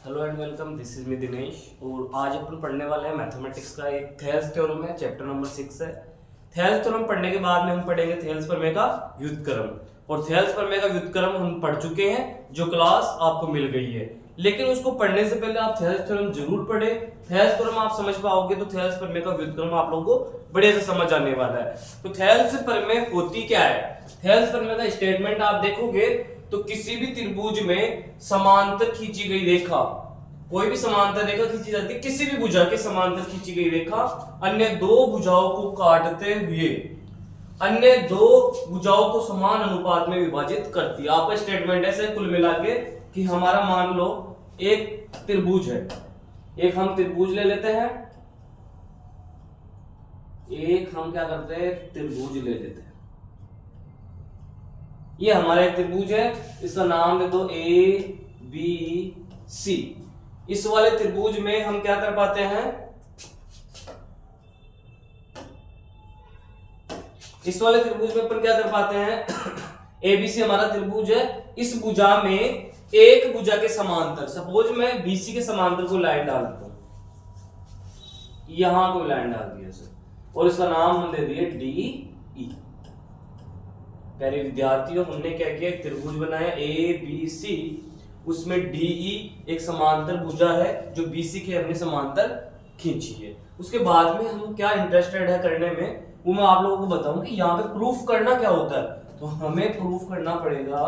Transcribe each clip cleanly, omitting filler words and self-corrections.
Hello and welcome, this is me Dinesh. और आज अपन पढ़ने वाले हैं मैथमेटिक्स का एक थेल्स थ्योरम है, चैप्टर नंबर 6 है। थेल्स थ्योरम पढ़ने के बाद में हम पढ़ेंगे थेल्स प्रमेय का व्युत्क्रम। और थेल्स प्रमेय का व्युत्क्रम हम पढ़ चुके हैं, जो क्लास आपको मिल गई है। लेकिन उसको पढ़ने से पहले आप थेल्स थ्योरम जरूर पढ़े। थेल्स थ्योरम आप समझ पाओगे तो थेल्स प्रमेय का व्युत्क्रम आप लोगों को बढ़िया से समझ आने वाला है। तो थेल्स प्रमेय होती क्या है? थेल्स प्रमेय का स्टेटमेंट आप देखोगे तो किसी भी त्रिभुज में समांतर खींची गई रेखा, कोई भी समांतर रेखा खींची जाती है, किसी भी भुजा के समांतर खींची गई रेखा अन्य दो भुजाओं को काटते हुए अन्य दो भुजाओं को समान अनुपात में विभाजित करती है। आपका स्टेटमेंट ऐसे कुल मिला के कि हमारा मान लो एक त्रिभुज है, एक हम त्रिभुज ले लेते हैं, एक हम क्या करते हैं त्रिभुज ले लेते हैं। ये हमारा एक त्रिभुज है, इसका नाम दे दो ए बी सी। इस वाले त्रिभुज में हम क्या कर पाते हैं, इस वाले त्रिभुज में अपन क्या कर पाते हैं एबीसी हमारा त्रिभुज है। इस भुजा में एक भुजा के समांतर, सपोज मैं बीसी के समांतर को लाइन डाल देता हूं, यहां कोई लाइन डाल दिया सर, और इसका नाम हम दे दिए डी ई। प्यारे विद्यार्थियों, हमने क्या किया, एक त्रिभुज बनाया ए बी सी, उसमें डीई एक समांतर भुजा है जो बीसी के हमने समांतर खींची है। उसके बाद में हम क्या इंटरेस्टेड है करने में, वो मैं आप लोगों को बताऊं कि यहाँ पे प्रूफ करना क्या होता है। तो हमें प्रूफ करना पड़ेगा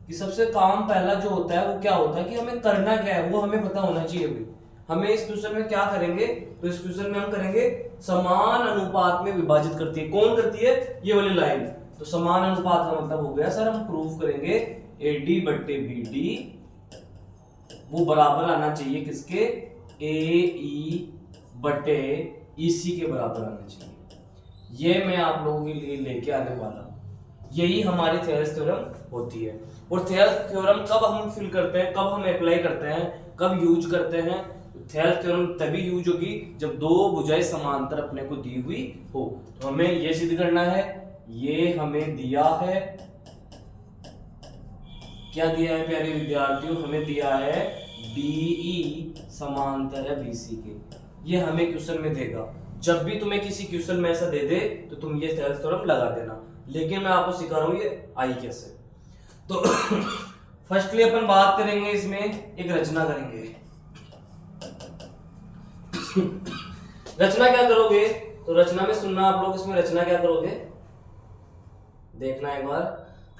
कि सबसे काम पहला जो होता है वो क्या होता है कि हमें करना क्या है, वो हमें पता होना चाहिए। भी हमें इस क्वेश्चन में क्या करेंगे, तो इस क्वेश्चन में हम करेंगे समान अनुपात में विभाजित करती है। कौन करती है? ये वाली लाइन। तो समान अनुपात का मतलब हो गया सर, हम प्रूफ करेंगे एडी बट्टे बीडी वो बराबर आना चाहिए किसके, ए ई बट्टे ईसी के बराबर आना चाहिए। ये मैं आप लोगों के लिए लेके आने वाला हूं। यही हमारी थेल्स थ्योरम होती है। और थेल्स थ्योरम कब हम फिल करते हैं, कब हम अप्लाई करते हैं, कब यूज करते हैं? थेल्स थ्योरम तभी यूज होगी जब दो भुजाएं समांतर अपने को दी हुई हो। तो हमें यह सिद्ध करना है, ये हमें दिया है, क्या दिया है प्यारे विद्यार्थियों, हमें दिया है डीई समांतर है बीसी के। ये हमें क्वेश्चन में देगा। जब भी तुम्हें किसी क्वेश्चन में ऐसा दे दे तो तुम ये थेल्स थ्योरम लगा देना। लेकिन मैं आपको सिखा रहा हूं ये आई कैसे। तो फर्स्टली अपन बात करेंगे, इसमें एक रचना करेंगे। रचना क्या करोगे, तो रचना में सुनना आप लोग, इसमें रचना क्या करोगे देखना एक बार।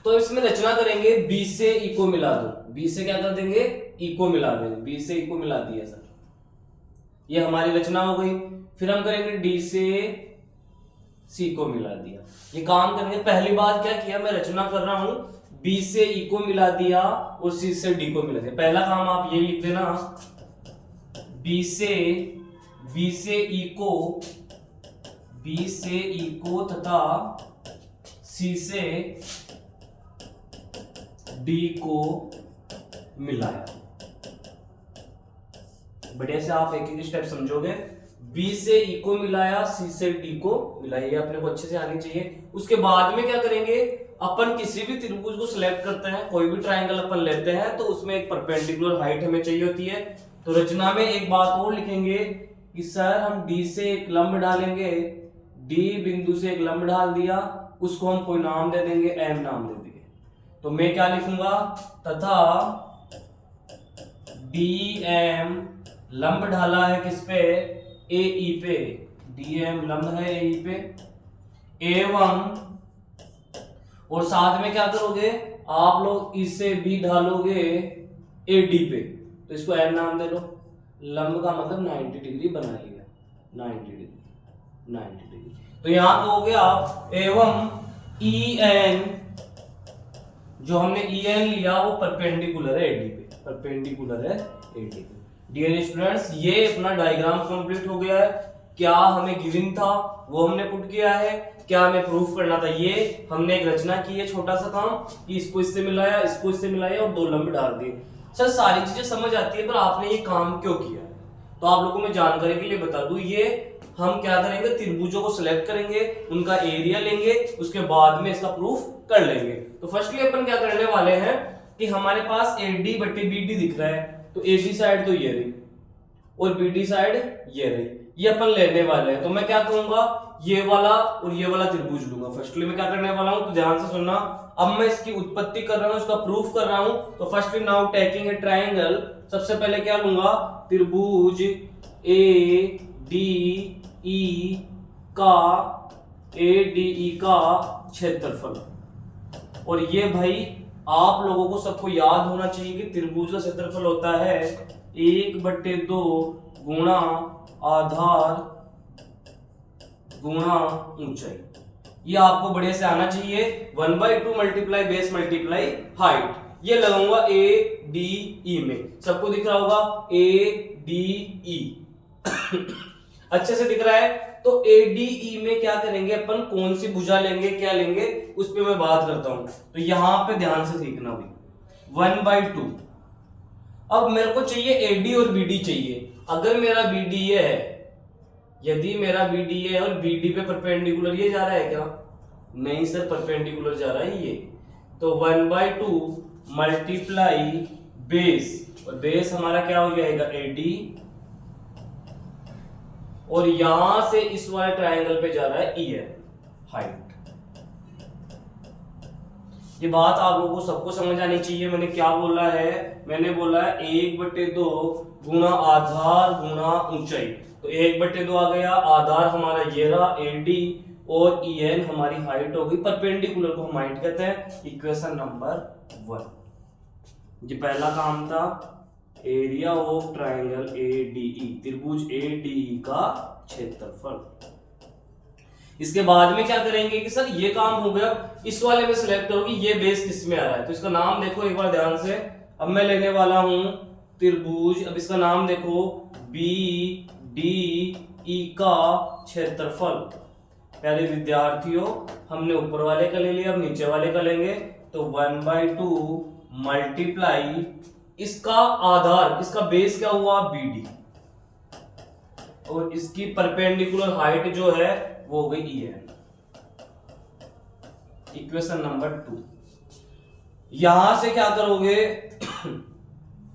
तो इसमें रचना करेंगे बी से ई को मिला दो, बी से क्या कर देंगे, ई को मिला देंगे, बी से ई को मिला दिया सर, ये हमारी रचना हो गई। फिर हम करेंगे डी से सी को मिला दिया, ये काम करेंगे। पहली बात क्या किया, मैं रचना कर रहा हूं, बी से ई को मिला दिया और सी से डी को मिला दिया। पहला काम आप ये लिख देना, बी से ई को तथा सी से डी को मिलाया। बढ़िया से आप एक एक स्टेप समझोगे। बी से ई को मिलाया, सी से डी को मिलाया, ये अपने को अच्छे से आनी चाहिए। उसके बाद में क्या करेंगे, अपन किसी भी त्रिभुज को सिलेक्ट करते हैं, कोई भी ट्रायंगल अपन लेते हैं तो उसमें एक परपेंडिकुलर हाइट हमें चाहिए होती है। तो रचना में एक बात और लिखेंगे कि सर हम डी से एक लंब डालेंगे, डी बिंदु से एक लंब डाल दिया, उसको हम कोई नाम दे देंगे, एम नाम दे देंगे। तो मैं क्या लिखूंगा, तथा डी एम लंब ढाला है किस पे, ए ई पे, डी एम लंब है ए ई पे, एवं, और साथ में क्या करोगे आप लोग, इससे भी ढालोगे ए डी पे, तो इसको एम नाम दे लो। लंब का मतलब 90 डिग्री बना लिया, 90 डिग्री। तो यहां कहोगे आप एवं ई एन, जो हमने ई एन लिया वो परपेंडिकुलर है एडी पे, परपेंडिकुलर है एडी पे। डियर स्टूडेंट्स, ये अपना डायग्राम कंप्लीट हो गया है। क्या हमें गिवन था वो हमने पुट किया है, क्या हमें प्रूफ करना था, ये हमने एक रचना की है, छोटा सा काम कि इसको इससे मिलाया, इसको इससे मिलाया और दो लंब डाल दिए। सर सारी चीजें समझ आती है, पर आपने ये काम क्यों किया? तो आप लोगों को मैं जानकारी के लिए बता दूं, ये हम क्या करेंगे, त्रिभुजों को सिलेक्ट करेंगे, उनका एरिया लेंगे, उसके बाद में इसका प्रूफ कर लेंगे। तो फर्स्टली अपन क्या करने वाले हैं कि हमारे पास AD बट्टे BD दिख रहा है, तो ए बी साइड तो ये रही और बी डी साइड ये रही, ये अपन लेने वाले हैं। तो मैं क्या करूंगा, ये वाला और ये वाला त्रिभुज लूंगा। फर्स्टली मैं क्या करने वाला हूं, तो ध्यान से सुनना। अब मैं इसकी उत्पत्ति कर रहा हूं, इसका प्रूफ कर रहा हूं। तो firstly now taking a triangle, सबसे पहले क्या लूंगा, त्रिभुज ए डी ई का क्षेत्रफल। और ये भाई आप लोगों को सबको याद होना चाहिए कि त्रिभुज का क्षेत्रफल होता है 1/2 गुणा आधार गुणा ऊंचाई। ये आपको बढ़िया से आना चाहिए। 1/2 मल्टीप्लाई बेस मल्टीप्लाई हाइट। ये लगाऊंगा ए डी ई में, सबको दिख रहा होगा ए डी ई अच्छे से दिख रहा है। तो ADE में क्या करेंगे अपन, कौन सी भुजा लेंगे, क्या लेंगे, उस पे मैं बात करता हूं। तो यहां पे ध्यान से सीखना भाई, 1/2। अब मेरे को चाहिए AD और BD चाहिए। अगर मेरा BD है, यदि मेरा BD है और BD पे परपेंडिकुलर ये जा रहा है क्या, नहीं सर परपेंडिकुलर जा रहा है ये, तो 1/2 मल्टीप्लाई बेस, और बेस हमारा क्या हो जाएगा AD, और यहां से इस वाले ट्रायंगल पे जा रहा है EN हाइट। ये बात आप लोगों को सबको समझ आनी चाहिए। मैंने क्या बोला है, मैंने बोला है 1/2 गुणा आधार गुणा ऊंचाई। तो 1/2 आ गया, आधार हमारा ये रहा AD, और EN हमारी हाइट हो गई। परपेंडिकुलर को हम हाइट कहते हैं। इक्वेशन नंबर 1, ये पहला काम था, एरिया ऑफ ट्रायंगल ADE, त्रिभुज ADE का क्षेत्रफल। इसके बाद में क्या करेंगे कि सर ये काम हो गया, इस वाले में सिलेक्ट होगी ये बेस किस में आ रहा है। तो इसका नाम देखो एक बार ध्यान से। अब मैं लेने वाला हूं त्रिभुज, अब इसका नाम देखो BDE का क्षेत्रफल। प्यारे विद्यार्थियों, हमने ऊपर वाले का ले लिया, अब नीचे वाले का लेंगे। तो 1/2 मल्टीप्लाई इसका आधार, इसका बेस क्या हुआ BD, और इसकी परपेंडिकुलर हाइट जो है वो हो गई EN। Equation number 2। यहां से क्या करोगे,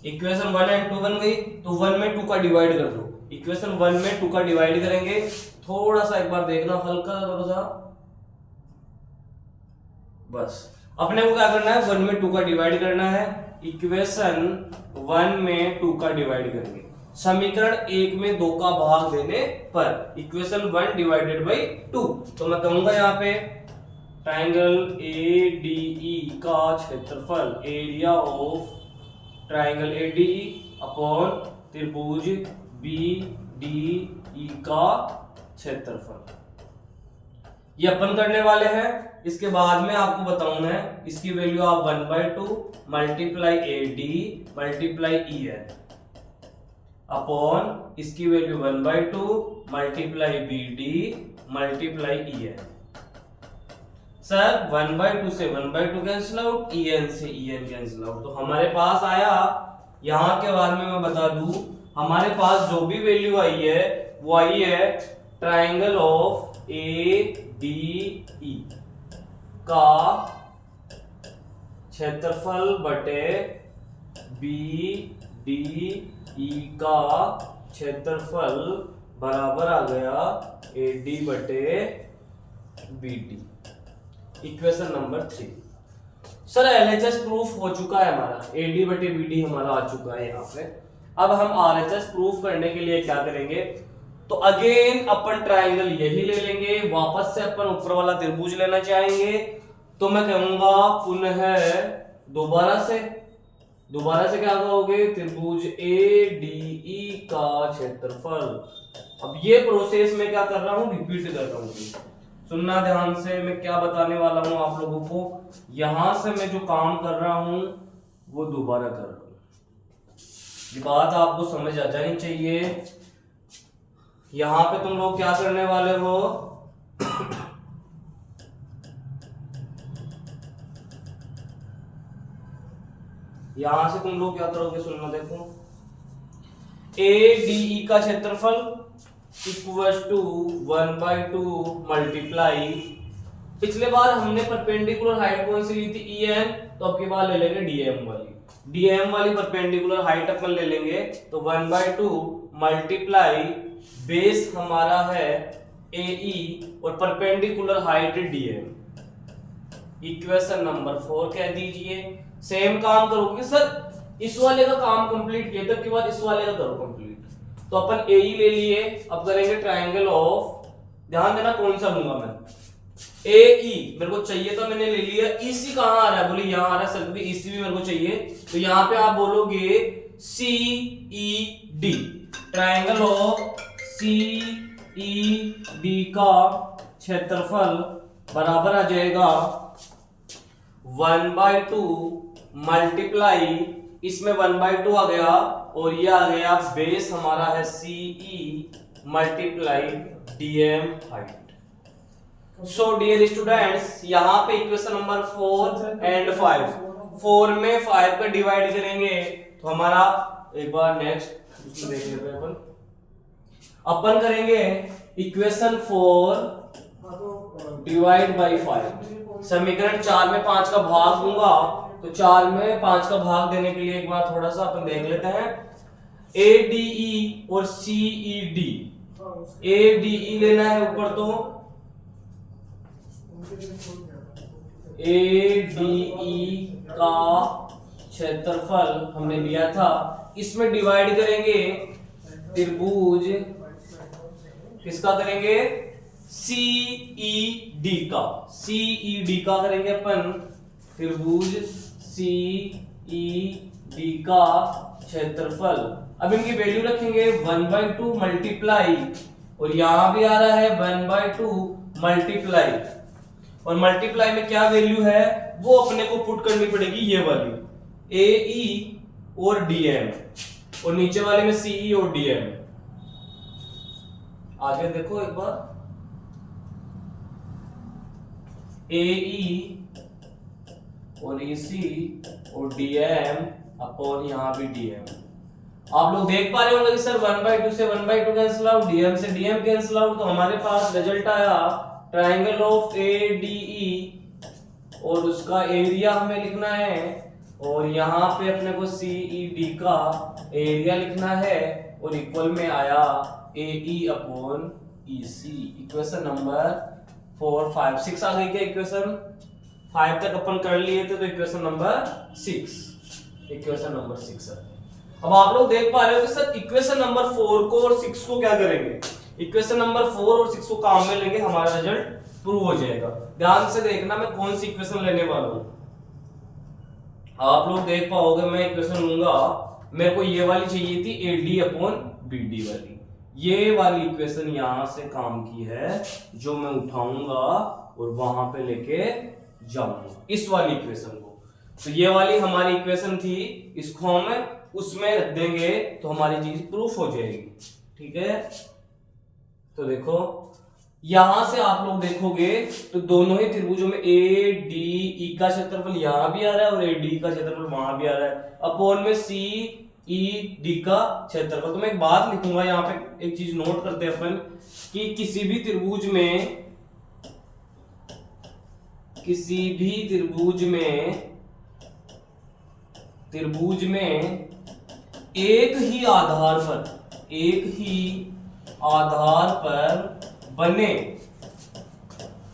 इक्वेशन 1 और 2 बन गई, तो 1 में 2 का डिवाइड कर दो। इक्वेशन 1 में 2 का डिवाइड करेंगे, थोड़ा सा एक बार देखना, हल्का थोड़ा सा, बस अपने को क्या करना है, 1 में 2 का डिवाइड करना है। इक्वेशन 1 में 2 का डिवाइड करेंगे, समीकरण 1 में 2 का भाग देने पर इक्वेशन 1 डिवाइडेड बाई 2। तो मैं कहूंगा यहाँ पे ट्रायंगल ADE का क्षेत्रफल, area of triangle ADE upon त्रिभुज BDE का क्षेत्रफल, ये अपन करने वाले हैं। इसके बाद में आपको बताऊं मैं, इसकी वैल्यू आप 1/2 multiply AD multiply EN upon इसकी value 1/2 multiply BD multiply EN। Sir 1/2 से 1/2 कैंसिल आउट, EN से EN कैंसिल आउट। तो हमारे पास आया, यहां के बाद में मैं बता दूं, हमारे पास जो भी वैल्यू आई है वो आई है ट्रायंगल ऑफ ADE का क्षेत्रफल बटे BDE का क्षेत्रफल बराबर आ गया AD बटे BD। Equation number 3। Sir LHS proof हो चुका है हमारा, AD बटे BD हमारा आ चुका है यहाँ पे। अब हम RHS प्रूफ करने के लिए क्या करेंगे, तो अगेन अपन ट्रायंगल यही ले लेंगे, वापस से अपन ऊपर वाला त्रिभुज लेना चाहेंगे। तो मैं कहूंगा पुनः दोबारा से क्या कहोगे, त्रिभुज ADE का क्षेत्रफल। अब ये प्रोसेस मैं क्या कर रहा हूं, रिपीट कर रहा हूं। सुनना ध्यान से, मैं क्या बताने वाला हूं आप लोगों को। यहां से मैं जो काम कर रहा हूं वो दोबारा कर रहा हूं, ये बात आपको समझ आ जानी चाहिए। यहां पे तुम लोग क्या करने वाले हो, यहां से तुम लोग क्या करोगे, सुनना देखो। ADE का क्षेत्रफल इक्वल टू 1/2 मल्टीप्लाई, पिछले बार हमने परपेंडिकुलर हाइट कौन सी ली थी, EN, तो अब की बार ले लेंगे DM वाली। डीएम वाली परपेंडिकुलर हाइट अपन ले लेंगे तो 1/2 मल्टीप्लाई बेस हमारा है AE और perpendicular height DM. Equation number 4 कह दीजिए। सेम काम करोगे सर, इस वाले का काम कंप्लीट किया तब के बाद इस वाले का करो कंप्लीट। तो अपन AE ले लिए, अब करेंगे ट्रायंगल ऑफ, ध्यान देना कौन सा लूंगा मैं, AE मेरे को चाहिए था, मैंने ले लिया। EC कहां आ रहा है, बोले यहां आ रहा है सर, क्योंकि EC भी मेरे को चाहिए। तो यहां पे आप बोलोगे CED, ट्रायंगल ऑफ CED का क्षेत्रफल बराबर आ जाएगा 1/2 मल्टीप्लाई, इसमें 1/2 आ गया और ये आ गया बेस हमारा है CE multiply DM height. So dear students, यहाँ पे इक्वेशन नंबर 4 एंड 5, 4 में 5 का डिवाइड करेंगे तो हमारा, एक बार नेक्स्ट उसमें देख लेते हैं अपन करेंगे इक्वेशन 4 डिवाइड बाई 5। समीकरण 4 में 5 का भाग दूंगा तो 4 में 5 का भाग देने के लिए एक बार थोड़ा सा अपन देख लेते हैं। ADE और CED, ADE लेना है ऊपर, तो ADE का क्षेत्रफल हमने लिया था, इसमें डिवाइड करेंगे त्रिभुज किसका करेंगे, CED का, CED का करेंगे अपन त्रिभुज CED का क्षेत्रफल। अब इनकी वैल्यू रखेंगे 1/2 मल्टीप्लाई, और यहां भी आ रहा है 1/2 मल्टीप्लाई, और मल्टीप्लाई में क्या वैल्यू है वो अपने को पुट करनी पड़ेगी, ये वाली AE और DM, और नीचे वाले में CE और DM। आगे देखो एक बार, AE और EC और DM और यहां भी DM। आप लोग देख पा रहे होंगे कि सर 1/2 से 1/2 कैंसिल आउट, DM से DM कैंसिल आउट, तो हमारे पास रिजल्ट आया ट्रायंगल ऑफ ADE, और उसका एरिया हमें लिखना है, और यहाँ पे अपने को CED का एरिया लिखना है, और इक्वल में आया AE upon EC। Equation number 4, 5, 6 आ गई क्या, इक्वेशन 5 तक अपन कर लिए थे, तो इक्वेशन नंबर 6, इक्वेशन नंबर 6 है। अब आप लोग देख पा रहे हो कि सर इक्वेशन नंबर 4 को और 6 को क्या करेंगे, इक्वेशन नंबर 4 और 6 को काम में लेंगे, हमारा रिजल्ट प्रूव हो जाएगा। ध्यान से देखना मैं कौन सी इक्वेशन लेने वाला हूं, आप लोग देख पाओगे मैं इक्वेशन लूंगा, मेरे को ये वाली चाहिए थी AD अपॉन BD वाली, ये वाली इक्वेशन यहां से काम की है, जो मैं उठाऊंगा और वहां पे लेके जाऊंगा इस वाली इक्वेशन को। तो ये वाली हमारी इक्वेशन थी, इसको हम उसमें रख देंगे तो हमारी चीज प्रूफ हो जाएगी, ठीक है। तो देखो यहां से आप लोग देखोगे तो दोनों ही त्रिभुजों में ADE का क्षेत्रफल यहां भी आ रहा है और AD का क्षेत्रफल वहां भी आ रहा है, अपॉन में CED का क्षेत्रफल। तो मैं एक बात लिखूंगा यहाँ पे, एक चीज नोट करते हैं अपन कि किसी भी त्रिभुज में एक ही आधार पर बने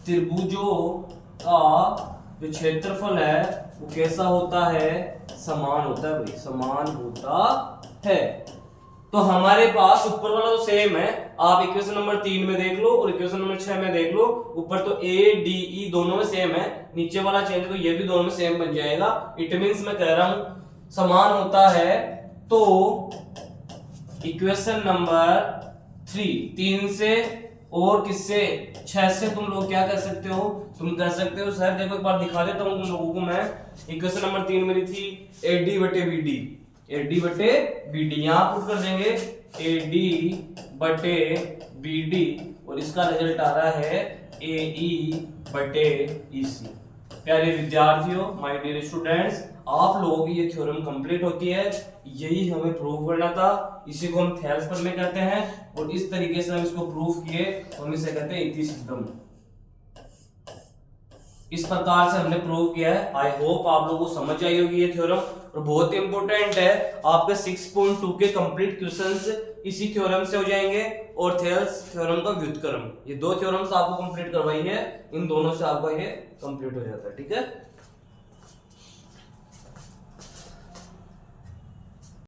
त्रिभुजों का जो क्षेत्रफल है वो कैसा होता है, समान होता है भाई, समान होता है। तो हमारे पास ऊपर वाला तो सेम है, आप इक्वेशन नंबर 3 में देख लो और इक्वेशन नंबर 6 में देख लो, ऊपर तो ADE दोनों में सेम है, नीचे वाला चेंज तो ये भी दोनों में सेम बन जाएगा। इट मींस मैं कह रहा हूं समान होता है। तो इक्वेशन नंबर 3 से और किससे, 6 से तुम लोग क्या कर सकते हो, तुम कह सकते हो सर देखो एक बार दिखा देता हूं तुम लोगों को मैं। इक्वेशन नंबर 3 मेरी थी AD बटे BD, यहां पुट कर देंगे AD बटे BD, और इसका रिजल्ट आ रहा है AE बटे EC। प्यारे विद्यार्थियों, माय डियर स्टूडेंट्स, आप लोगों की ये थ्योरम कंप्लीट होती है, यही हमें प्रूव करना था, इसी को हम थेल्स प्रमेय कहते हैं, और इस तरीके से हम इसको प्रूव किए, हम इसे कहते हैं इति सिद्धम। इस प्रकार से हमने प्रूव किया है। आई होप आप लोगों को समझ आई होगी ये थ्योरम, और बहुत इंपॉर्टेंट है। आपके 6.2 के कंप्लीट क्वेश्चंस इसी थ्योरम से हो जाएंगे, और थेल्स थ्योरम का व्युत्क्रम, ये दो थ्योरम्स आपको कंप्लीट करवाई है, इन दोनों से आपका ये कंप्लीट हो जाता है। ठीक है।